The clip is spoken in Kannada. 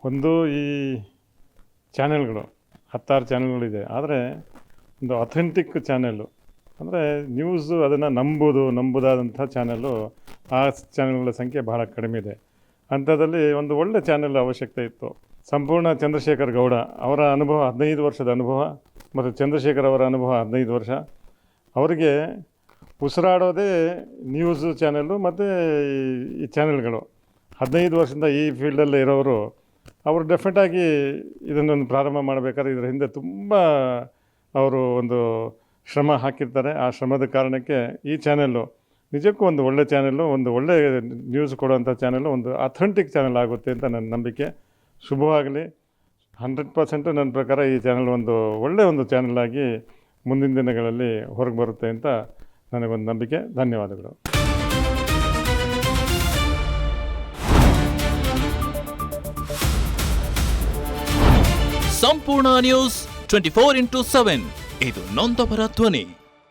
ಒಂದು ಈ ಚಾನೆಲ್ಗಳು 16 ಚಾನೆಲ್ಗಳಿದೆ. ಆದರೆ ಒಂದು ಅಥೆಂಟಿಕ್ ಚಾನೆಲ್ಲು ಅಂದರೆ ನ್ಯೂಸು ಅದನ್ನು ನಂಬುದಾದಂಥ ಚಾನೆಲ್ಲು ಆ ಚಾನೆಲ್ಗಳ ಸಂಖ್ಯೆ ಬಹಳ ಕಡಿಮೆ ಇದೆ. ಅಂಥದ್ದಲ್ಲಿ ಒಂದು ಒಳ್ಳೆ ಚಾನೆಲ್ ಅವಶ್ಯಕತೆ ಇತ್ತು. ಸಂಪೂರ್ಣ ಚಂದ್ರಶೇಖರ್ ಗೌಡ ಅವರ ಅನುಭವ 15 ವರ್ಷದ ಅನುಭವ ಮತ್ತು ಚಂದ್ರಶೇಖರ್ ಅವರ ಅನುಭವ 15 ವರ್ಷ. ಅವರಿಗೆ ಉಸಿರಾಡೋದೇ ನ್ಯೂಸು ಚಾನೆಲ್ಲು ಮತ್ತು ಈ ಚಾನೆಲ್ಗಳು. 15 ವರ್ಷದಿಂದ ಈ ಫೀಲ್ಡಲ್ಲೇ ಇರೋರು ಅವರು ಡೆಫಿನೆಟಾಗಿ ಇದನ್ನೊಂದು ಪ್ರಾರಂಭ ಮಾಡಬೇಕಾದ್ರೆ ಇದರ ಹಿಂದೆ ತುಂಬ ಅವರು ಒಂದು ಶ್ರಮ ಹಾಕಿರ್ತಾರೆ. ಆ ಶ್ರಮದ ಕಾರಣಕ್ಕೆ ಈ ಚಾನೆಲ್ಲು ನಿಜಕ್ಕೂ ಒಂದು ಒಳ್ಳೆ ಚಾನೆಲ್ಲು, ಒಂದು ಒಳ್ಳೆ ನ್ಯೂಸ್ ಕೊಡುವಂಥ ಚಾನೆಲ್ಲು, ಒಂದು ಅಥೆಂಟಿಕ್ ಚಾನೆಲ್ ಆಗುತ್ತೆ ಅಂತ ನನ್ನ ನಂಬಿಕೆ. ಶುಭವಾಗಲಿ. 100% ನನ್ನ ಪ್ರಕಾರ ಈ ಚಾನೆಲ್ ಒಂದು ಒಳ್ಳೆಯ ಚಾನೆಲ್ ಆಗಿ ಮುಂದಿನ ದಿನಗಳಲ್ಲಿ ಹೊರಗೆ ಬರುತ್ತೆ ಅಂತ ನನಗೊಂದು ನಂಬಿಕೆ. ಧನ್ಯವಾದಗಳು. ಸಂಪೂರ್ಣ ನ್ಯೂಸ್ 24x7 ಇದು ನೊಂದವರ ಧ್ವನಿ.